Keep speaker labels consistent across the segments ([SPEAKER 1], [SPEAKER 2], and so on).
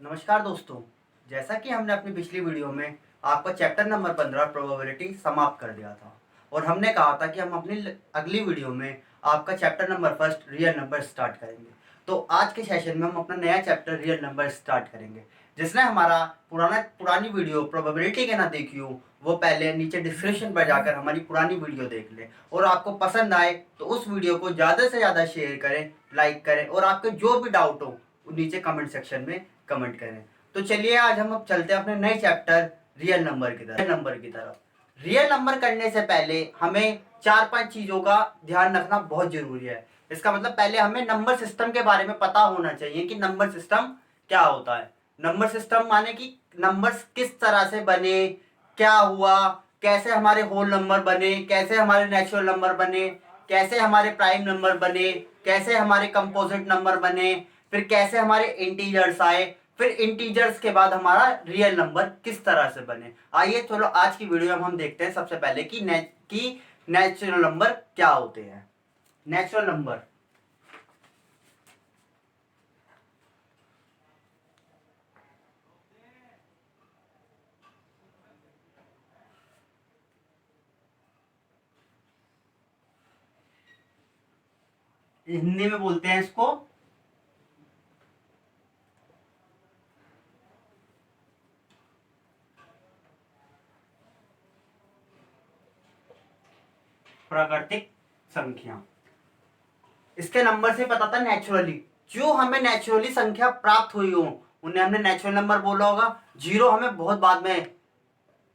[SPEAKER 1] नमस्कार दोस्तों। जैसा कि हमने अपनी पिछली वीडियो में आपका चैप्टर नंबर 15 प्रोबेबिलिटी समाप्त कर दिया था और हमने कहा था कि हम अपनी अगली वीडियो में आपका chapter number first real number start करेंगे। तो आज के सेशन में हम अपना नया चैप्टर रियल नंबर स्टार्ट करेंगे। जिसने हमारा पुरानी वीडियो प्रोबेबिलिटी के ना देखी हो वो पहले नीचे डिस्क्रिप्शन पर जाकर हमारी पुरानी वीडियो देख ले और आपको पसंद आए तो उस वीडियो को ज़्यादा से ज़्यादा शेयर करें, लाइक करें और आपके जो भी डाउट हो नीचे कमेंट सेक्शन में कमेंट करें। तो चलिए आज हम अब चलते हैं अपने नए चैप्टर रियल नंबर की तरफ। रियल नंबर करने से पहले हमें 4-5 चीजों का ध्यान रखना बहुत जरूरी है। इसका मतलब पहले हमें नंबर सिस्टम के बारे में पता होना चाहिए कि नंबर सिस्टम क्या होता है। नंबर सिस्टम माने कि नंबर्स किस तरह से बने, क्या हुआ, कैसे हमारे होल नंबर बने, कैसे हमारे नेचुरल नंबर बने, कैसे हमारे प्राइम नंबर बने, कैसे हमारे कंपोजिट नंबर बने, फिर कैसे हमारे इंटीजर्स आए, फिर इंटीजर्स के बाद हमारा रियल नंबर किस तरह से बने। आइए चलो आज की वीडियो में हम देखते हैं सबसे पहले कि नेचुरल नंबर क्या होते हैं। नेचुरल नंबर हिंदी में बोलते हैं इसको प्राकृतिक संख्या। इसके नंबर से पता था नेचुरली, जो हमें नेचुरली संख्या प्राप्त हुई हो उन्हें हमने नेचुरल नंबर बोला होगा। जीरो हमें बहुत बाद में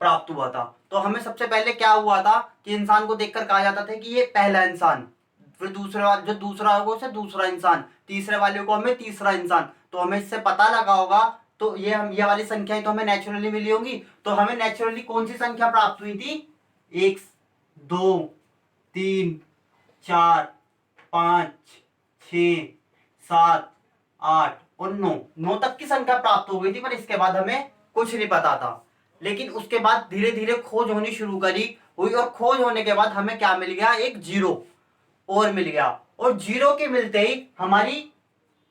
[SPEAKER 1] प्राप्त हुआ था। तो हमें सबसे पहले क्या हुआ था कि इंसान को देखकर कहा जाता था कि ये पहला इंसान, फिर दूसरे वाले जो दूसरा होगा उसे दूसरा इंसान, तीसरे वाले को हमें तीसरा इंसान। तो हमें इससे पता लगा होगा तो ये वाली संख्याएं तो हमें नेचुरली मिली होंगी। तो हमें नेचुरली कौन सी संख्या प्राप्त हुई थी? 1, 2, 3, 4, 5, 6, 7, 8 और 9 तक की संख्या प्राप्त हो गई थी। पर इसके बाद हमें कुछ नहीं पता था। लेकिन उसके बाद धीरे धीरे खोज होनी शुरू करी हुई और खोज होने के बाद हमें क्या मिल गया? एक जीरो और मिल गया। और जीरो के मिलते ही हमारी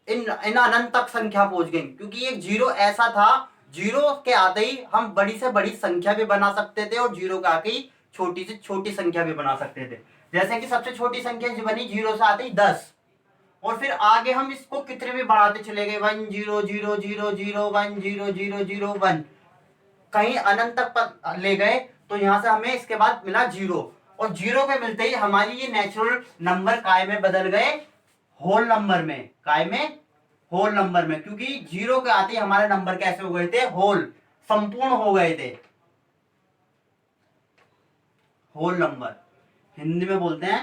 [SPEAKER 1] इन अनंत तक संख्या पहुंच गई, क्योंकि एक जीरो ऐसा था, जीरो के आते ही हम बड़ी से बड़ी संख्या भी बना सकते थे और जीरो के आते ही छोटी से छोटी संख्या भी बना सकते थे। जैसे कि सबसे छोटी संख्या जो बनी जीरो से आते ही 10, और फिर आगे हम इसको कितने भी बढ़ाते चले गए, 1 0 0 0 0 1 0 0 0 1, कहीं अनंत तक पर ले गए। तो यहां से हमें इसके बाद मिला जीरो, और जीरो के मिलते ही हमारी ये नेचुरल नंबर काय में बदल गए? होल नंबर में। काय में? होल नंबर में। क्योंकि जीरो के आते ही हमारे नंबर कैसे हो गए थे? होल, संपूर्ण हो गए थे। होल नंबर हिंदी में बोलते हैं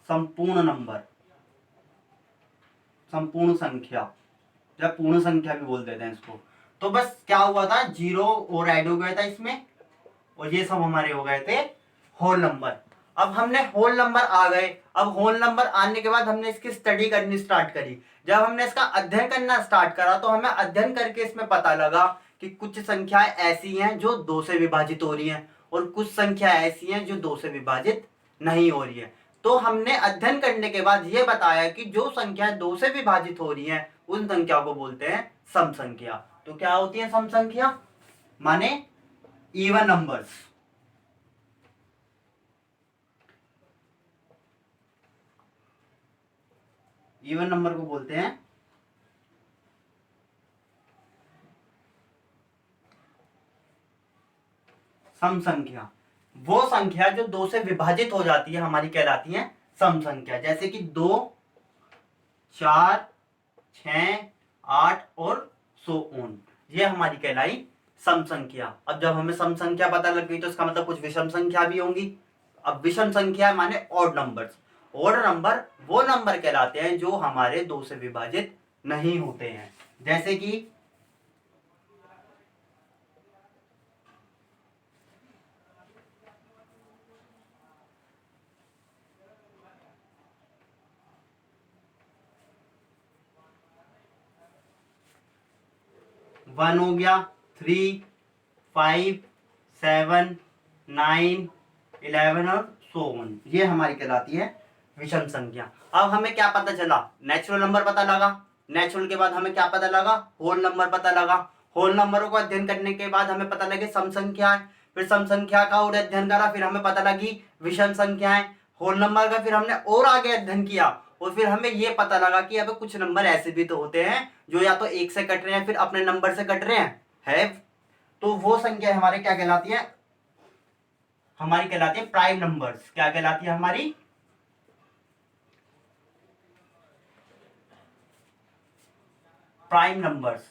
[SPEAKER 1] संपूर्ण नंबर, संपूर्ण संख्या या पूर्ण संख्या भी बोल देते हैं इसको। तो बस क्या हुआ था, जीरो और ऐड हो गया था इसमें और ये सब हमारे हो गए थे होल नंबर। अब हमने होल नंबर आ गए। अब होल नंबर आने के बाद हमने इसकी स्टडी करनी स्टार्ट करी। जब हमने इसका अध्ययन करना स्टार्ट करा तो हमें अध्ययन करके इसमें पता लगा कि कुछ संख्याएं ऐसी हैं जो 2 से विभाजित हो रही हैं और कुछ संख्या ऐसी हैं जो 2 से विभाजित नहीं हो रही है। तो हमने अध्ययन करने के बाद यह बताया कि जो संख्या 2 से विभाजित हो रही है उन संख्या को बोलते हैं सम संख्या। तो क्या होती है सम संख्या? माने इवन नंबर्स। इवन नंबर को बोलते हैं सम संख्या। वो संख्या जो 2 से विभाजित हो जाती है हमारी कहलाती है सम संख्या। जैसे कि 2, 4, 6, 8 और सो ऑन, ये हमारी कहलाई सम संख्या। अब जब हमें सम संख्या पता लग गई तो इसका मतलब कुछ विषम संख्या भी होंगी। अब विषम संख्या माने ऑड नंबर्स। ऑड नंबर वो नंबर कहलाते हैं जो हमारे 2 से विभाजित नहीं होते हैं। जैसे कि 1 हो गया, 3, 5, 7, 9, 11 और सो ऑन, ये हमारी कहलाती है विषम संख्या। अब हमें क्या पता चला? नेचुरल नंबर पता लगा। नेचुरल के बाद हमें क्या पता लगा, होल नंबर पता लगा। होल नंबरों को अध्ययन करने के बाद हमें पता लगे सम संख्या है, फिर सम संख्या का और अध्ययन करा, फिर हमें पता लगी विषम संख्याएं। होल नंबर का फिर हमने और आगे अध्ययन किया और फिर हमें ये पता लगा कि अब कुछ नंबर ऐसे भी तो होते हैं जो या तो एक से कट रहे हैं फिर अपने नंबर से कट रहे हैं है। तो वो संख्या हमारे क्या कहलाती है, हमारी कहलाती है प्राइम नंबर्स। क्या कहलाती है हमारी, प्राइम नंबर्स।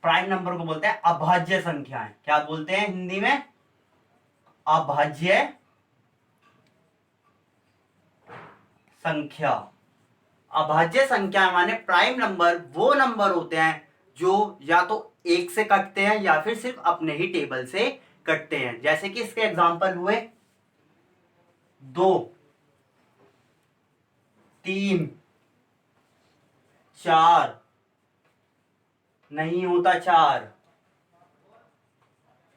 [SPEAKER 1] प्राइम नंबर को बोलते हैं अभाज्य संख्याएं। क्या बोलते हैं हिंदी में, अभाज्य संख्या। अभाज्य संख्या माने प्राइम नंबर वो नंबर होते हैं जो या तो एक से कटते हैं या फिर सिर्फ अपने ही टेबल से कटते हैं। जैसे कि इसके एग्जांपल हुए 2, 3, 4, नहीं होता 4,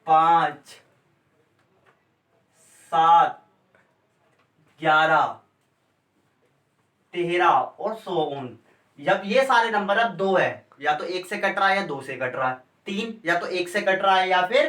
[SPEAKER 1] 5, 7, 11, 13 और 16। जब ये सारे नंबर अब 2 है, या तो एक से कट रहा है या 2 से कट रहा है। 3 या तो एक से कट रहा है या फिर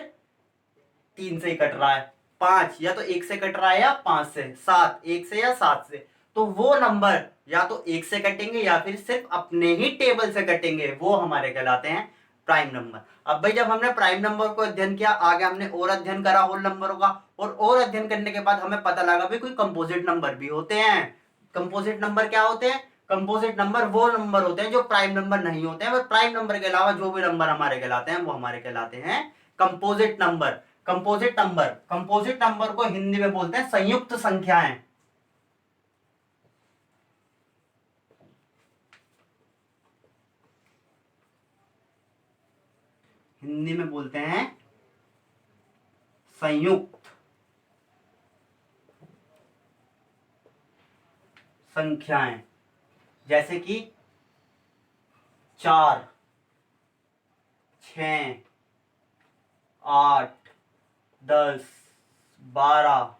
[SPEAKER 1] 3 से कट रहा है। 5 या तो एक से कट रहा है या 5 से। 7 एक से या 7 से। तो वो नंबर या तो एक से कटेंगे या फिर सिर्फ अपने ही टेबल से कटेंगे, वो हमारे कहलाते हैं प्राइम नंबर। अब भाई जब हमने प्राइम नंबर को अध्ययन किया, आगे हमने और अध्ययन करा होल नंबरों का, और अध्ययन करने के बाद हमें पता लगा भाई कोई कंपोजिट नंबर भी होते हैं। कंपोजिट नंबर क्या होते हैं, कंपोजिट नंबर वो नंबर होते हैं जो प्राइम नंबर नहीं होते हैं, पर प्राइम नंबर के अलावा जो भी नंबर हमारे कहलाते हैं वो हमारे कहलाते हैं कंपोजिट नंबर। कंपोजिट नंबर को हिंदी में बोलते हैं संयुक्त संख्याएं। हिंदी में बोलते हैं संयुक्त संख्याएं। जैसे कि 4, 6, 8, 10, 12,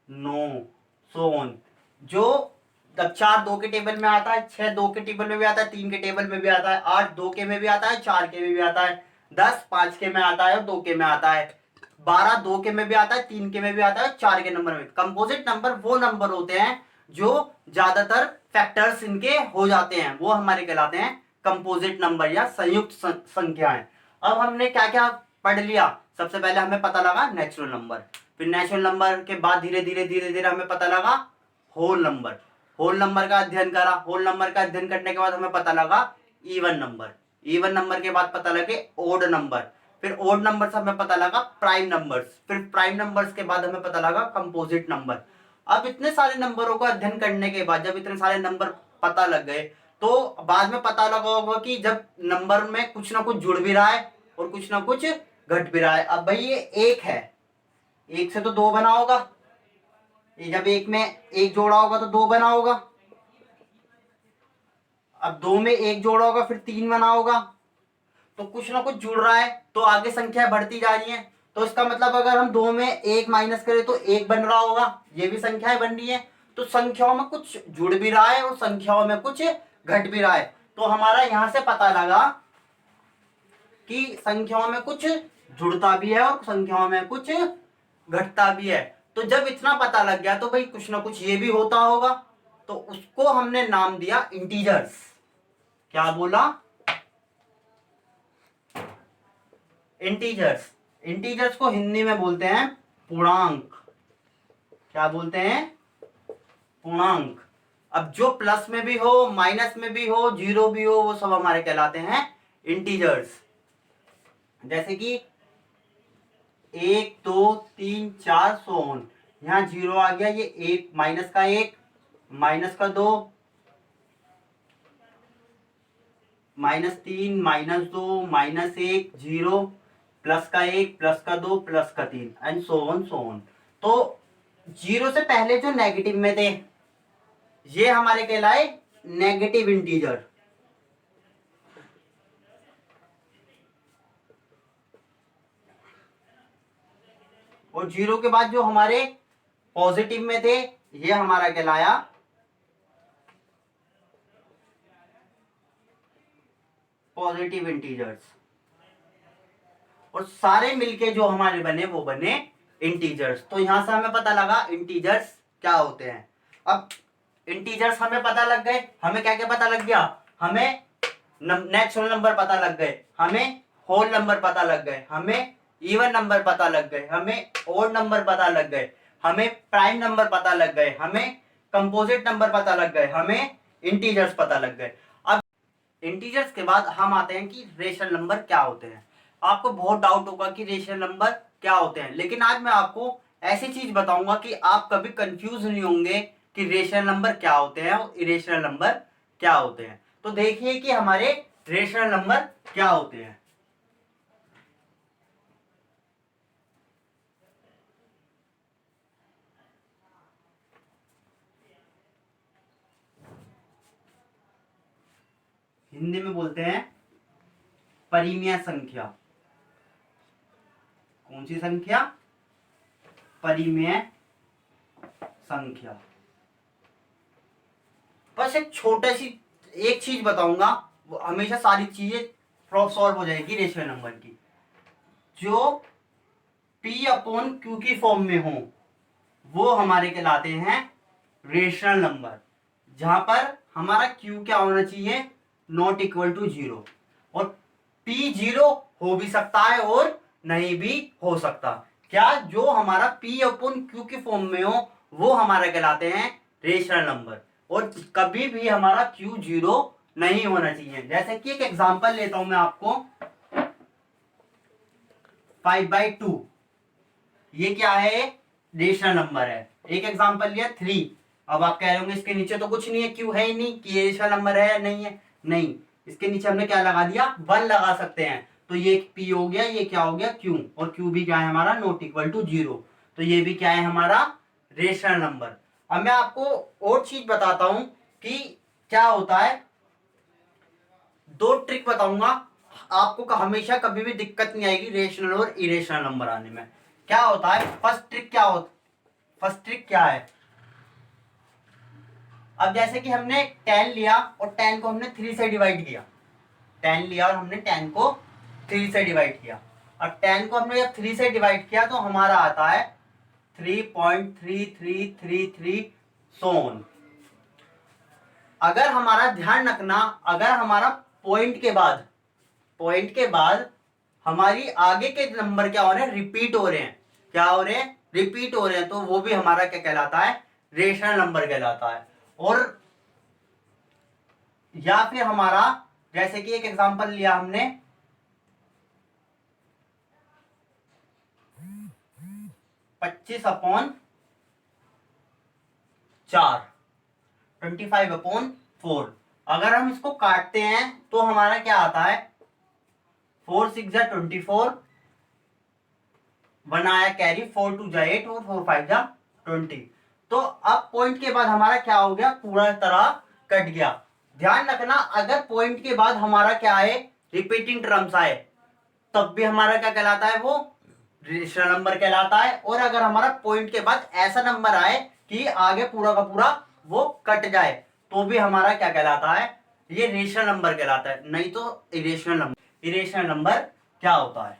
[SPEAKER 1] 9, 16। जो जब 4 2 के टेबल में आता है, 6 2 के टेबल में भी आता है, 3 के टेबल में भी आता है, 8 2 के में भी आता है, 4 के में भी आता है, 10 5 के में आता है और 2 के में आता है, 12 2 के में भी आता है, 3 के में भी आता है, 4 के नंबर में। कंपोजिट नंबर वो नंबर होते हैं जो ज्यादातर फैक्टर्स इनके हो जाते हैं, वो हमारे कहलाते हैं कंपोजिट नंबर या संयुक्त संख्याएं। अब हमने क्या क्या पढ़ लिया, सबसे पहले हमें पता लगा नेचुरल नंबर, फिर नेचुरल नंबर के बाद धीरे धीरे हमें पता लगा होल नंबर। होल नंबर का अध्ययन करा, होल नंबर का अध्ययन करने के बाद हमें पता लगा इवन नंबर। इवन नंबर के बाद पता लगे ओड नंबर, फिर ओड नंबर से हमें पता लगा प्राइम नंबर्स, फिर प्राइम नंबर्स के बाद हमें पता लगा कंपोजिट नंबर। अब इतने सारे नंबरों का अध्ययन करने के बाद जब इतने सारे नंबर पता लग गए, तो बाद में पता लगा होगा कि जब नंबर में कुछ ना कुछ जुड़ भी रहा है और कुछ ना कुछ घट भी रहा है। अब भाई ये एक है, एक से तो 2 बना होगा, ये जब एक में एक जोड़ा होगा तो 2 बना होगा, अब 2 में एक जोड़ा होगा फिर 3 बना होगा, तो कुछ ना कुछ जुड़ रहा है, तो आगे संख्या बढ़ती जा रही है। तो इसका मतलब अगर हम 2 में एक माइनस करें तो 1 बन रहा होगा, ये भी संख्याएं बन रही है। तो संख्याओं में कुछ जुड़ भी रहा है और संख्याओं में कुछ घट भी रहा है। तो हमारा यहां से पता लगा कि संख्याओं में कुछ जुड़ता भी है और संख्याओं में कुछ घटता भी है। तो जब इतना पता लग गया तो भाई कुछ ना कुछ ये भी होता होगा, तो उसको हमने नाम दिया इंटीजर्स। क्या बोला, इंटीजर्स। इंटीजर्स को हिंदी में बोलते हैं पूर्णांक। क्या बोलते हैं, पूर्णांक। अब जो प्लस में भी हो, माइनस में भी हो, जीरो भी हो, वो सब हमारे कहलाते हैं इंटीजर्स। जैसे कि 1 2 3 4 16, यहाँ 0 आ गया, ये 1 माइनस का 1 माइनस का 2 -3 -2 -1 0 प्लस का 1 प्लस का 2 प्लस का 3 एंड सो ऑन। तो 0 से पहले जो नेगेटिव में थे ये हमारे कहलाए नेगेटिव इंटीजर, और 0 के बाद जो हमारे पॉजिटिव में थे ये हमारा कहलाया पॉजिटिव इंटीजर्स, और सारे मिलके जो हमारे बने वो बने इंटीजर्स। तो यहां से हमें पता लगा इंटीजर्स क्या होते हैं। अब इंटीजर्स हमें पता लग गए, हमें क्या क्या पता लग गया, हमें नेचुरल नंबर पता लग गए, हमें होल नंबर पता लग गए, हमें इवन नंबर पता लग गए, हमें ओड नंबर पता लग गए, हमें प्राइम नंबर पता लग गए, हमें कंपोजिट नंबर पता लग गए, हमें इंटीजर्स पता लग गए। अब इंटीजर्स के बाद हम आते हैं कि रेशनल नंबर क्या होते हैं। आपको बहुत डाउट होगा कि रेशनल नंबर क्या होते हैं, लेकिन आज मैं आपको ऐसी चीज बताऊंगा कि आप कभी कंफ्यूज नहीं होंगे कि रेशनल नंबर क्या होते हैं और इरेशनल नंबर क्या होते हैं। तो देखिए कि हमारे रेशनल नंबर क्या होते हैं। हिंदी में बोलते हैं परिमेय संख्या। कौन सी संख्या, परिमेय संख्या। बस एक छोटा सी एक चीज बताऊंगा, वो हमेशा सारी चीजें सॉल्व हो जाएगी रेशनल नंबर की। जो P अपॉन Q की फॉर्म में हो वो हमारे कहलाते हैं रेशनल नंबर, जहां पर हमारा Q क्या होना चाहिए, नॉट इक्वल टू 0, और P 0 हो भी सकता है और नहीं भी हो सकता। क्या, जो हमारा P अपॉन Q की फॉर्म में हो वो हमारा कहलाते हैं रेशनल नंबर, और कभी भी हमारा Q 0 नहीं होना चाहिए। जैसे कि एक एग्जांपल लेता हूं मैं आपको, 5/2, ये क्या है, रेशनल नंबर है। एक एग्जांपल लिया 3। अब आप कह रहे होंगे इसके नीचे तो कुछ नहीं है, क्यों है ही नहीं कि ये रेशनल नंबर है या नहीं है। नहीं, इसके नीचे हमने क्या लगा दिया, 1 लगा सकते हैं। तो ये P हो गया, ये क्या हो गया Q, और Q भी क्या है हमारा, नॉट इक्वल टू 0। तो ये भी क्या है हमारा रेशनल नंबर। अब मैं आपको और चीज बताता हूं कि क्या होता है, 2 ट्रिक बताऊंगा आपको, हमेशा कभी भी दिक्कत नहीं आएगी रेशनल और इरेशनल नंबर आने में। क्या होता है, फर्स्ट ट्रिक क्या है। अब जैसे कि हमने 10 लिया और 10 को हमने 3 से डिवाइड किया, 10 लिया और हमने 10 को 3 से डिवाइड किया। और 10 को हमने जब 3 से डिवाइड किया तो हमारा आता है 3.3333 सोन। अगर हमारा ध्यान रखना, अगर हमारा पॉइंट के बाद हमारी आगे के नंबर क्या हो रहे हैं, रिपीट हो रहे हैं, क्या हो रहे हैं, रिपीट हो रहे हैं, तो वो भी हमारा क्या कहलाता है, रेशनल नंबर कहलाता है। और या फिर हमारा, जैसे कि एक एग्जांपल लिया हमने 25/4, 25/4। अगर हम इसको काटते हैं तो हमारा क्या आता है, 4 6 जा 24, 1 आया कैरी, 4 2 जा 8 और 4 5 जा 20। तो अब पॉइंट के बाद हमारा क्या हो गया, पूरा तरह कट गया। ध्यान रखना, अगर पॉइंट के बाद हमारा क्या है, रिपीटिंग टर्म्स आए, तब भी हमारा क्या कहलाता है, वो रेशनल नंबर कहलाता है। और अगर हमारा पॉइंट के बाद ऐसा नंबर आए कि आगे पूरा का पूरा वो कट जाए, तो भी हमारा क्या कहलाता है, ये रेशनल नंबर कहलाता है, नहीं तो इरेशनल नंबर। इरेशनल नंबर क्या होता है,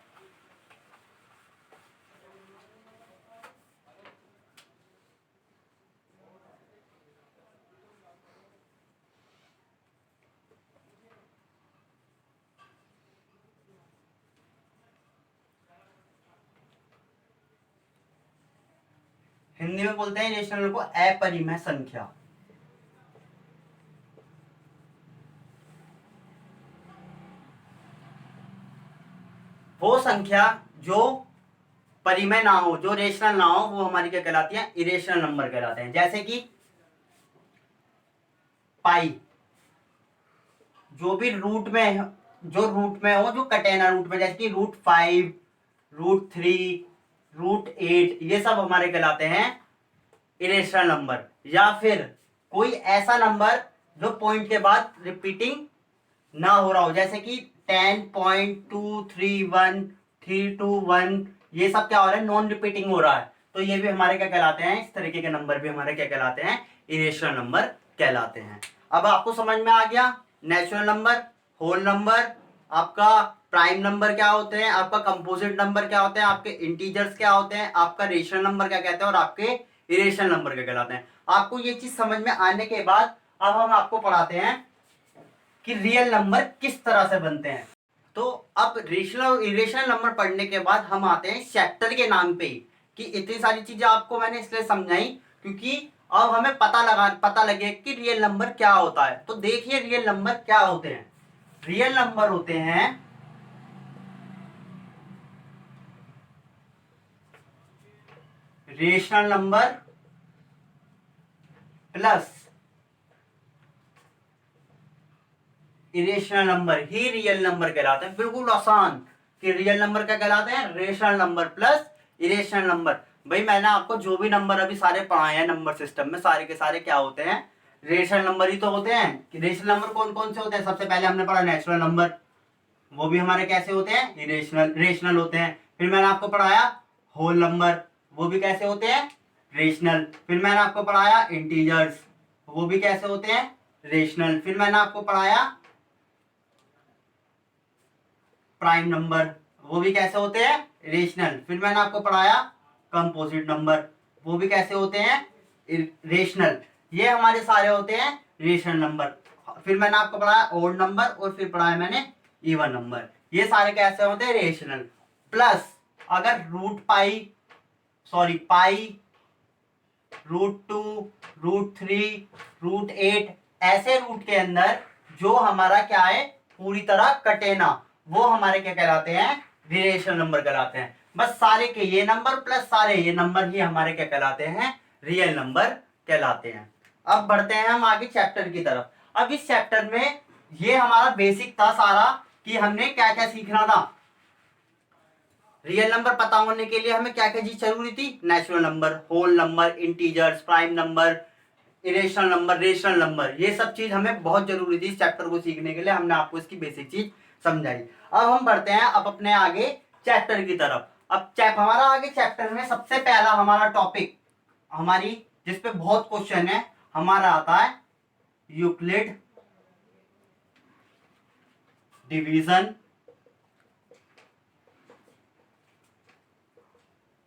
[SPEAKER 1] हिंदी में बोलते हैं रेशनल को अपरिमेय संख्या। वो संख्या जो परिमेय ना हो, जो रेशनल ना हो, वो हमारी क्या कहलाती है, इरेशनल नंबर कहलाते हैं। जैसे कि पाई, जो भी रूट में, जो रूट में हो, जो कटे ना रूट में, जैसे कि √5, √3, √8, ये सब हमारे कहलाते हैं इरेशनल नंबर। या फिर कोई ऐसा नंबर जो पॉइंट के बाद रिपीटिंग ना हो रहा हो, जैसे कि 10.231, 321, ये सब क्या हो रहा है, नॉन रिपीटिंग हो रहा है, तो ये भी हमारे क्या कहलाते हैं, इस तरीके के नंबर भी हमारे क्या कहलाते हैं, इरेशनल नंबर कहलाते हैं। अब आपको समझ में आ गया नेचुरल नंबर, होल नंबर, आपका प्राइम नंबर क्या होते हैं, आपका कंपोजिट नंबर क्या होते हैं, आपके इंटीजर्स क्या होते हैं, आपका रेशनल नंबर क्या कहते हैं और आपके इरेशनल नंबर क्या कहलाते हैं। आपको ये चीज समझ में आने के बाद अब हम आपको पढ़ाते हैं कि रियल नंबर किस तरह से बनते हैं। तो अब रेशनल और इरेशनल नंबर पढ़ने के बाद हम आते हैं चैप्टर के नाम पे ही, कि इतनी सारी चीजें आपको मैंने इसलिए समझाई क्योंकि अब हमें पता लगे कि रियल नंबर क्या होता है। तो देखिए रियल नंबर क्या होते हैं। रियल नंबर होते हैं rational number plus irrational number ही रियल नंबर कहलाते हैं। बिल्कुल आसान कि रियल नंबर क्या कहलाते हैं, rational number plus irrational number. भाई मैंने आपको जो भी नंबर अभी सारे पढ़ाए हैं नंबर सिस्टम में, सारे के सारे क्या होते हैं, रेशनल नंबर ही तो होते हैं। कि रेशनल नंबर कौन कौन से होते हैं, सबसे पहले हमने पढ़ा नेचुरल नंबर, वो भी हमारे कैसे होते हैं, इरेशनल रेशनल होते हैं। फिर मैंने आपको पढ़ाया होल नंबर, वो भी कैसे होते हैं, रेशनल। फिर मैंने आपको पढ़ाया इंटीजर्स, वो भी कैसे होते हैं, रेशनल। फिर मैंने आपको पढ़ाया प्राइम नंबर, वो भी कैसे होते हैं, रेशनल। फिर मैंने आपको पढ़ाया कंपोजिट नंबर, वो भी कैसे होते हैं, रेशनल। ये हमारे सारे होते हैं रेशनल नंबर। फिर मैंने आपको पढ़ाया ओड नंबर और फिर पढ़ाया मैंने इवन नंबर। ये सारे कैसे होते हैं, रेशनल। प्लस अगर पाई, √2, √3, √8 ऐसे रूट के अंदर जो हमारा क्या है, पूरी तरह कटे ना, वो हमारे क्या कहलाते हैं, रेशनल नंबर कहलाते हैं। बस सारे के ये नंबर प्लस सारे ये नंबर ही हमारे क्या कहलाते हैं, रियल नंबर कहलाते हैं। अब बढ़ते हैं हम आगे चैप्टर की तरफ। अब इस चैप्टर में ये हमारा बेसिक था सारा कि हमने क्या क्या सीखना था। रियल नंबर पता होने के लिए हमें क्या क्या चीज जरूरी थी, natural number, whole number, integers, prime number, irrational number, rational number. ये सब चीज हमें बहुत जरूरी थी इस चैप्टर को सीखने के लिए। हमने आपको इसकी बेसिक चीज समझाई। अब हम बढ़ते हैं अब अपने आगे चैप्टर की तरफ। अब हमारा आगे चैप्टर में सबसे पहला हमारा टॉपिक हमारी जिसपे बहुत क्वेश्चन है हमारा आता है यूक्लिड डिवीजन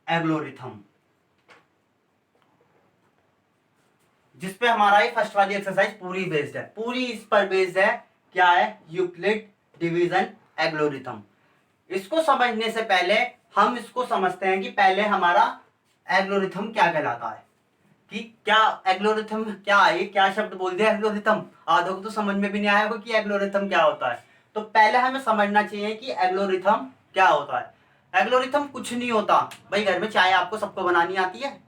[SPEAKER 1] एल्गोरिथम, जिसपे हमारा ये फर्स्ट वाली एक्सरसाइज पूरी बेस्ड है, पूरी इस पर बेस्ड है। क्या है, यूक्लिड डिवीजन एल्गोरिथम। इसको समझने से पहले हम इसको समझते हैं कि पहले हमारा एल्गोरिथम क्या कहलाता है, कि क्या एल्गोरिथम क्या है, ये क्या शब्द बोल दिया एल्गोरिथम, आधों को तो समझ में भी नहीं आया कि एल्गोरिथम क्या होता है। तो पहले हमें समझना चाहिए कि एल्गोरिथम क्या होता है। एल्गोरिथम कुछ नहीं होता भाई, घर में चाय आपको सबको बनानी आती है,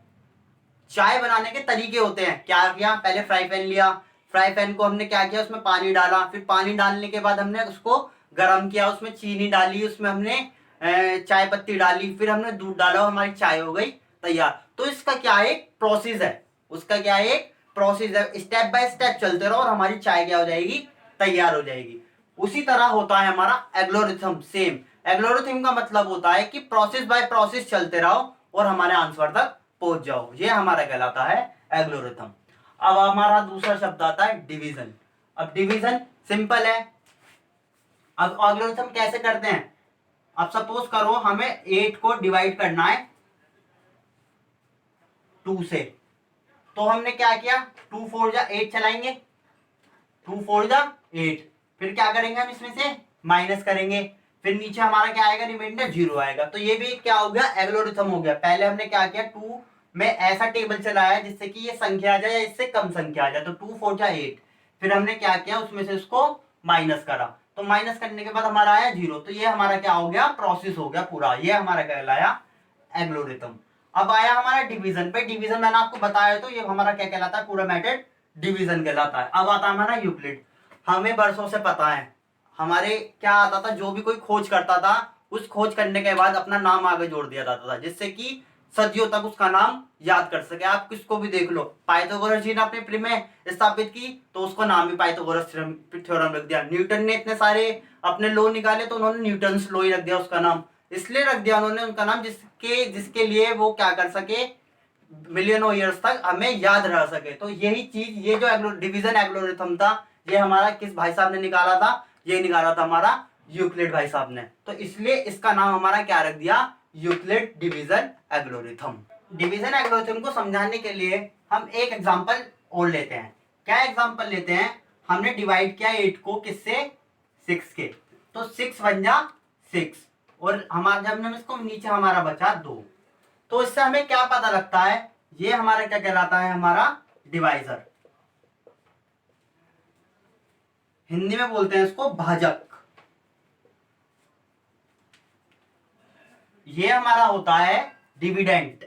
[SPEAKER 1] चाय बनाने के तरीके होते हैं। क्या किया, पहले फ्राई पैन लिया, फ्राई पैन को हमने क्या किया, उसमें पानी डाला, फिर पानी डालने के बाद हमने उसको गर्म किया, उसमें चीनी डाली, उसमें हमने चाय पत्ती डाली, फिर हमने दूध डाला और हमारी चाय हो गई तैयार। तो इसका क्या एक प्रोसेस है, उसका क्या एक प्रोसेस है, स्टेप बाय स्टेप चलते रहो और हमारी चाय क्या हो जाएगी, तैयार हो जाएगी। उसी तरह होता है हमारा एल्गोरिथम, सेम। एल्गोरिथम का मतलब होता है कि प्रोसेस बाय प्रोसेस चलते रहो और हमारे आंसर तक पहुंच जाओ, ये हमारा कहलाता है एल्गोरिथम। अब हमारा दूसरा शब्द आता है डिवीजन। अब डिवीजन सिंपल है। अब एल्गोरिथम कैसे करते हैं, अब सपोज करो हमें 8 को डिवाइड करना है 2 से, तो हमने क्या किया, 2 4 जा 8 चलाएंगे, 2 4 जा 8, फिर क्या करेंगे हम इसमें से माइनस करेंगे, फिर नीचे हमारा क्या आएगा, रिमाइंडर 0 आएगा। तो ये भी क्या हो गया, एल्गोरिथम हो गया। पहले हमने क्या किया, 2 में ऐसा टेबल चलाया जिससे कि ये संख्या आ जाए या इससे कम संख्या आ जाए, तो 2 4 जा 8, फिर हमने क्या किया, उसमें से उसको माइनस करा, तो माइनस करने के बाद हमारा आया 0, तो ये हमारा क्या हो गया, प्रोसेस हो गया पूरा, ये हमारा कहलाया एल्गोरिथम। अब आया हमारा डिवीजन पे। डिवीजन मैंने आपको बताया, तो ये हमारा क्या कहलाता है, पूरा मेथड डिवीजन कहलाता है। अब आता है हमारा यूक्लिड। हमें बरसों से पता है, हमारे क्या आता था, जो भी कोई खोज करता था उस खोज करने के बाद अपना नाम आगे जोड़ दिया जाता था, जिससे कि सदियों तक उसका नाम याद कर सके। आप किसको भी देख लो, पाइथागोरस जी ने अपने प्रमेय स्थापित की तो उसको नाम ही पाइथागोरस थ्योरम रख दिया। न्यूटन ने इतने सारे अपने लॉ निकाले तो उन्होंने न्यूटन्स लॉ ही रख दिया, उसका नाम इसलिए रख दिया उन्होंने उनका नाम, जिसके लिए वो क्या कर सके, मिलियनों ईयर्स तक हमें याद रह सके। तो यही चीज, ये जो डिवीजन एल्गोरिथम था, ये हमारा किस भाई साहब ने निकाला था, ये निकाला था हमारा यूक्लिड भाई साहब ने, तो इसलिए इसका नाम हमारा क्या रख दिया, Euclid division algorithm. Division algorithm को समझाने के लिए हम एक एग्जांपल और लेते हैं। क्या एग्जांपल लेते हैं, हमने डिवाइड किया 8 को किससे, 6 के, तो 6 बन जा 6, और हमारा जब हम इसको नीचे हमारा बचा 2, तो इससे हमें क्या पता लगता है, ये हमारा क्या कहलाता है, हमारा डिवाइजर। हिंदी में बोलते हैं इसको भाजक। ये हमारा होता है डिविडेंट,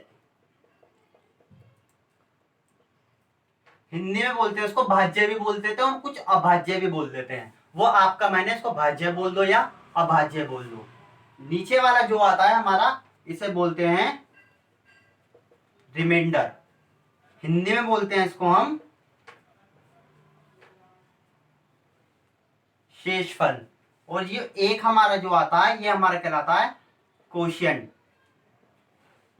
[SPEAKER 1] हिंदी में बोलते हैं उसको भाज्य भी बोल देते हैं और कुछ अभाज्य भी बोल देते हैं। वो आपका, मैंने इसको भाज्य बोल दो या अभाज्य बोल दो। नीचे वाला जो आता है हमारा, इसे बोलते हैं रिमाइंडर, हिंदी में बोलते हैं इसको हम शेषफल। और ये एक हमारा जो आता है, ये हमारा कहलाता है कोशिएंट,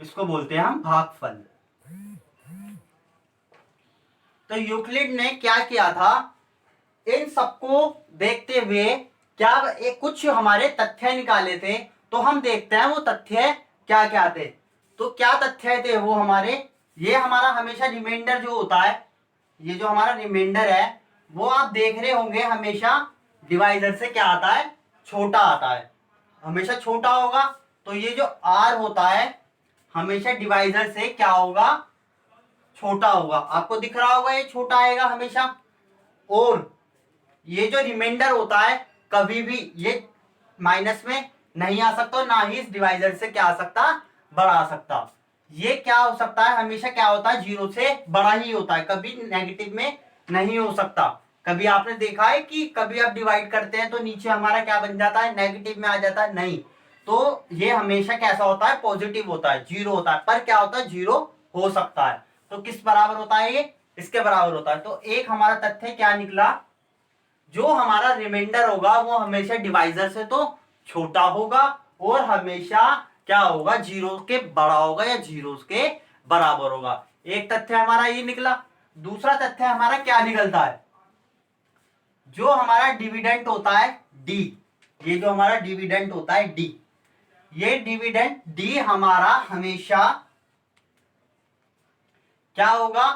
[SPEAKER 1] इसको बोलते हैं हम भागफल। तो यूक्लिड ने क्या किया था, इन सबको देखते हुए क्या एक कुछ हमारे तथ्य निकाले थे। तो हम देखते हैं वो तथ्य क्या क्या थे। तो क्या तथ्य थे वो हमारे, ये हमारा हमेशा रिमाइंडर जो होता है, ये जो हमारा रिमाइंडर है, वो आप देख रहे होंगे हमेशा डिवाइजर से क्या आता है, छोटा आता है, हमेशा छोटा होगा। तो ये जो आर होता है हमेशा डिवाइजर से क्या होगा, छोटा होगा। आपको दिख रहा होगा ये छोटा आएगा हमेशा। और ये जो रिमाइंडर होता है कभी भी ये माइनस में नहीं आ सकता, ना ही इस डिवाइजर से क्या आ सकता, बड़ा आ सकता। ये क्या हो सकता है, हमेशा क्या होता है, 0 से बड़ा ही होता है, कभी नेगेटिव में नहीं हो सकता। कभी आपने देखा है कि कभी आप डिवाइड करते हैं तो नीचे हमारा क्या बन जाता है, नेगेटिव में आ जाता है, नहीं। तो ये हमेशा कैसा होता है, पॉजिटिव होता है, 0 होता है। पर क्या होता है, 0 हो सकता है। तो किस बराबर होता है ये, इसके बराबर होता है। तो एक हमारा तथ्य क्या निकला, जो हमारा रिमाइंडर होगा वो हमेशा डिवाइजर से तो छोटा होगा और हमेशा क्या होगा, 0 के बड़ा होगा या 0 के बराबर होगा। एक तथ्य हमारा ये निकला। दूसरा तथ्य हमारा क्या निकलता है, जो हमारा डिविडेंट होता है डी, ये जो हमारा डिविडेंट होता है डी, ये डिविडेंट डी हमारा हमेशा क्या होगा,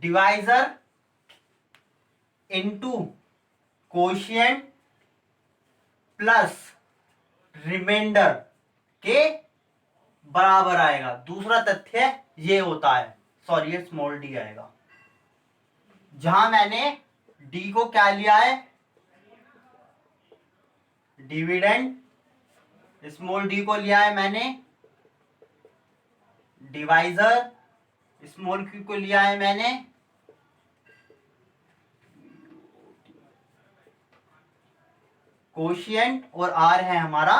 [SPEAKER 1] divisor into quotient plus remainder के बराबर आएगा। दूसरा तथ्य ये होता है, सॉरी ये स्मॉल डी आएगा, जहां मैंने डी को क्या लिया है, डिविडेंड, स्मॉल डी को लिया है मैंने डिवाइजर, स्मॉल क्यू को लिया है मैंने कोशिएंट, और आर है हमारा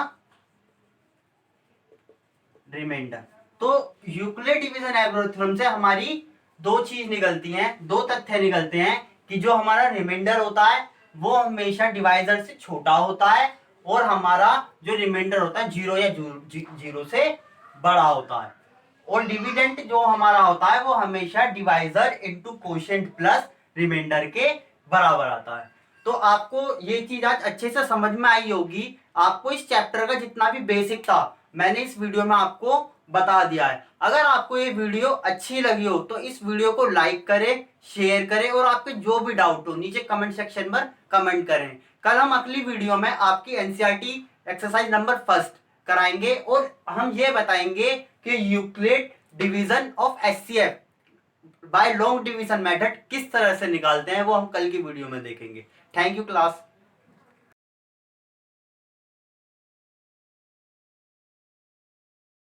[SPEAKER 1] रिमाइंडर। तो यूक्लिड डिवीजन एल्गोरिथम से हमारी दो चीज निकलती हैं, दो तथ्य निकलते हैं कि जो हमारा रिमाइंडर होता है वो हमेशा डिवाइजर से छोटा होता है और हमारा जो रिमाइंडर होता है 0 या 0 से बड़ा होता है, और डिविडेंट जो हमारा होता है वो हमेशा divisor into quotient plus remainder के बराबर आता है। तो आपको ये चीज आज अच्छे से समझ में आई होगी। आपको इस चैप्टर का जितना भी बेसिक था मैंने इस वीडियो में आपको बता दिया है। अगर आपको ये वीडियो अच्छी लगी हो तो इस वीडियो को लाइक करें, शेयर करें, और आपके जो भी डाउट हो नीचे कमेंट सेक्शन में कमेंट करें। कल हम अगली वीडियो में आपकी एनसीईआरटी एक्सरसाइज नंबर 1 कराएंगे और हम ये बताएंगे कि Euclid division of HCF by long division method किस तरह से निकालते हैं, वो हम कल की वीडियो में देखेंगे। Thank you class.